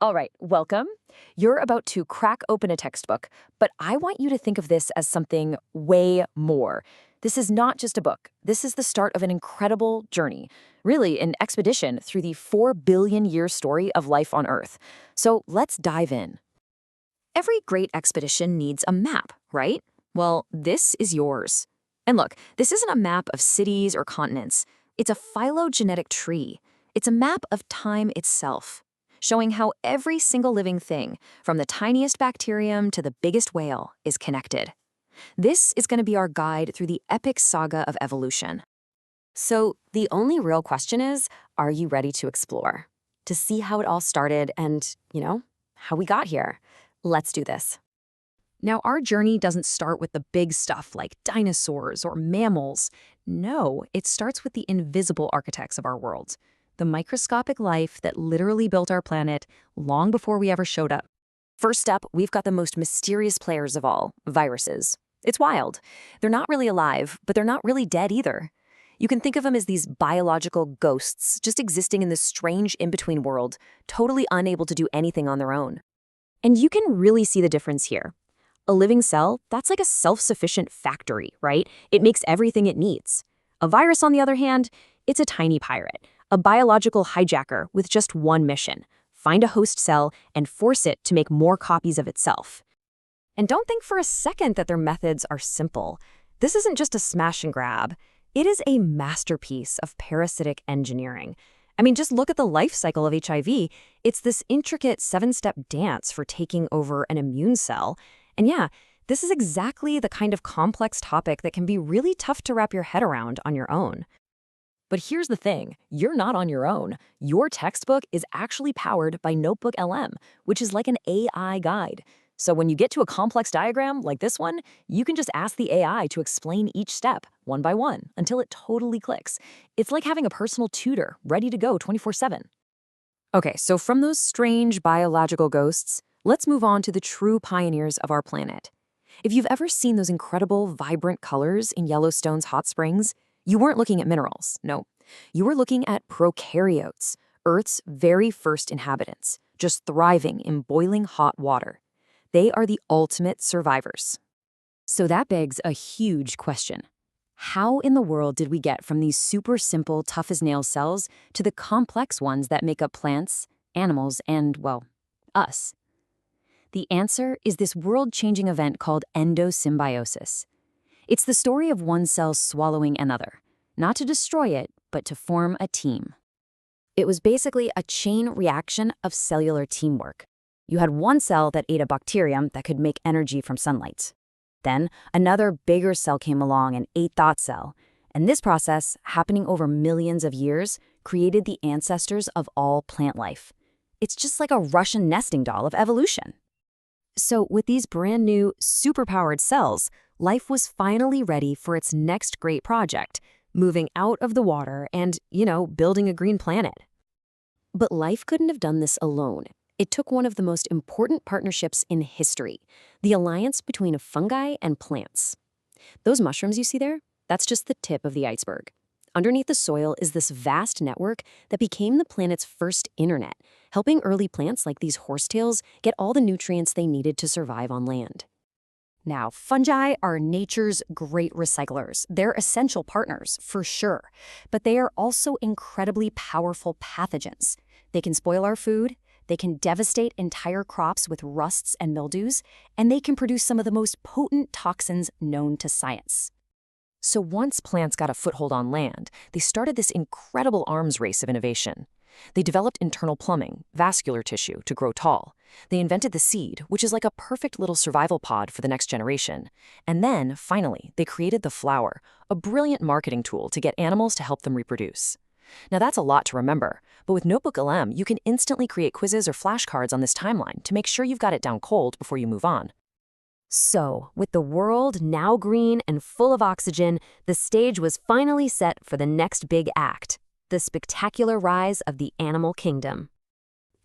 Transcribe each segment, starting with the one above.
All right, welcome. You're about to crack open a textbook, but I want you to think of this as something way more. This is not just a book. This is the start of an incredible journey, really an expedition through the 4 billion-year story of life on Earth. So let's dive in. Every great expedition needs a map, right? Well, this is yours. And look, this isn't a map of cities or continents. It's a phylogenetic tree. It's a map of time itself, showing how every single living thing, from the tiniest bacterium to the biggest whale, is connected. This is going to be our guide through the epic saga of evolution. So the only real question is, are you ready to explore? To see how it all started and, how we got here? Let's do this. Now, our journey doesn't start with the big stuff like dinosaurs or mammals. No, it starts with the invisible architects of our world, the microscopic life that literally built our planet long before we ever showed up. First up, we've got the most mysterious players of all, viruses. It's wild. They're not really alive, but they're not really dead either. You can think of them as these biological ghosts, just existing in this strange in-between world, totally unable to do anything on their own. And you can really see the difference here. A living cell, that's like a self-sufficient factory, right? It makes everything it needs. A virus, on the other hand, it's a tiny pirate, a biological hijacker with just one mission: find a host cell and force it to make more copies of itself. And don't think for a second that their methods are simple. This isn't just a smash and grab. It is a masterpiece of parasitic engineering. I mean, just look at the life cycle of HIV. It's this intricate 7-step dance for taking over an immune cell. And yeah, this is exactly the kind of complex topic that can be really tough to wrap your head around on your own. But here's the thing, you're not on your own. Your textbook is actually powered by Notebook LM, which is like an AI guide. So when you get to a complex diagram like this one, you can just ask the AI to explain each step, one by one, until it totally clicks. It's like having a personal tutor ready to go 24/7. Okay, so from those strange biological ghosts, let's move on to the true pioneers of our planet. If you've ever seen those incredible, vibrant colors in Yellowstone's hot springs, you weren't looking at minerals, no. You were looking at prokaryotes, Earth's very first inhabitants, just thriving in boiling hot water. They are the ultimate survivors. So that begs a huge question. How in the world did we get from these super simple, tough-as-nails cells to the complex ones that make up plants, animals, and, well, us? The answer is this world-changing event called endosymbiosis. It's the story of one cell swallowing another, not to destroy it, but to form a team. It was basically a chain reaction of cellular teamwork. You had one cell that ate a bacterium that could make energy from sunlight. Then another bigger cell came along and ate that cell. And this process, happening over millions of years, created the ancestors of all plant life. It's just like a Russian nesting doll of evolution. So with these brand new, superpowered cells, life was finally ready for its next great project, moving out of the water and, building a green planet. But life couldn't have done this alone. It took one of the most important partnerships in history, the alliance between fungi and plants. Those mushrooms you see there, that's just the tip of the iceberg. Underneath the soil is this vast network that became the planet's first internet, helping early plants like these horsetails get all the nutrients they needed to survive on land. Now, fungi are nature's great recyclers. They're essential partners, for sure. But they are also incredibly powerful pathogens. They can spoil our food, they can devastate entire crops with rusts and mildews, and they can produce some of the most potent toxins known to science. So once plants got a foothold on land, they started this incredible arms race of innovation. They developed internal plumbing, vascular tissue, to grow tall. They invented the seed, which is like a perfect little survival pod for the next generation. And then, finally, they created the flower, a brilliant marketing tool to get animals to help them reproduce. Now that's a lot to remember, but with Notebook LM, you can instantly create quizzes or flashcards on this timeline to make sure you've got it down cold before you move on. So, with the world now green and full of oxygen, the stage was finally set for the next big act, the spectacular rise of the animal kingdom.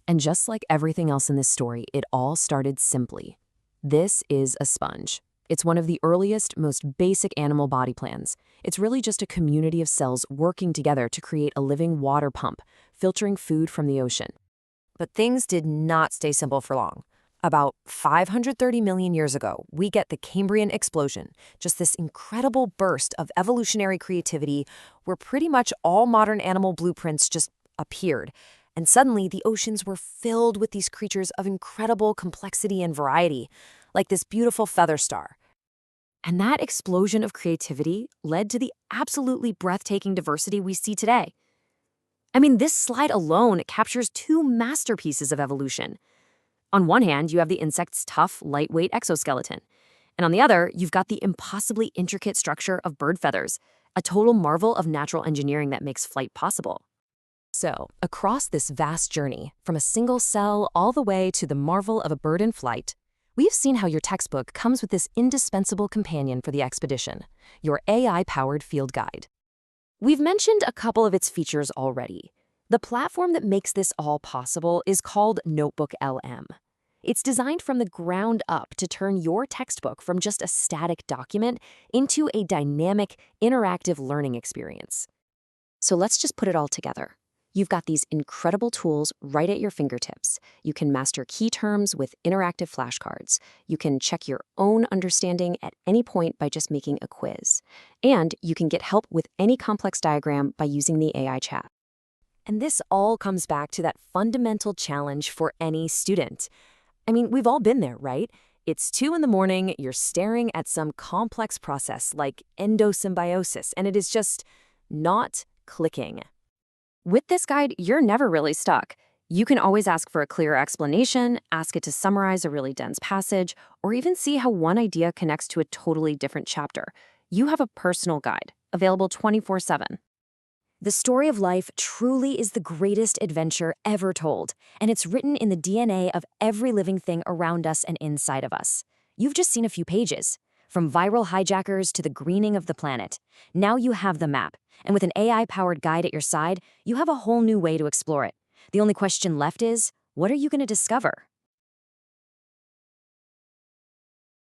And just like everything else in this story, it all started simply. This is a sponge. It's one of the earliest, most basic animal body plans. It's really just a community of cells working together to create a living water pump, filtering food from the ocean. But things did not stay simple for long. About 530 million years ago, we get the Cambrian explosion, just this incredible burst of evolutionary creativity where pretty much all modern animal blueprints just appeared. And suddenly, the oceans were filled with these creatures of incredible complexity and variety, like this beautiful feather star. And that explosion of creativity led to the absolutely breathtaking diversity we see today. I mean, this slide alone captures two masterpieces of evolution. On one hand, you have the insect's tough, lightweight exoskeleton. And on the other, you've got the impossibly intricate structure of bird feathers, a total marvel of natural engineering that makes flight possible. So, across this vast journey, from a single cell all the way to the marvel of a bird in flight, we've seen how your textbook comes with this indispensable companion for the expedition, your AI-powered field guide. We've mentioned a couple of its features already. The platform that makes this all possible is called Notebook LM. It's designed from the ground up to turn your textbook from just a static document into a dynamic, interactive learning experience. So let's just put it all together. You've got these incredible tools right at your fingertips. You can master key terms with interactive flashcards. You can check your own understanding at any point by just making a quiz. And you can get help with any complex diagram by using the AI chat. And this all comes back to that fundamental challenge for any student. I mean, we've all been there, right? It's 2 in the morning, you're staring at some complex process like endosymbiosis, and it is just not clicking. With this guide, you're never really stuck. You can always ask for a clear explanation, ask it to summarize a really dense passage, or even see how one idea connects to a totally different chapter. You have a personal guide, available 24/7. The story of life truly is the greatest adventure ever told, and it's written in the DNA of every living thing around us and inside of us. You've just seen a few pages, from viral hijackers to the greening of the planet. Now you have the map, and with an AI-powered guide at your side, you have a whole new way to explore it. The only question left is, what are you going to discover?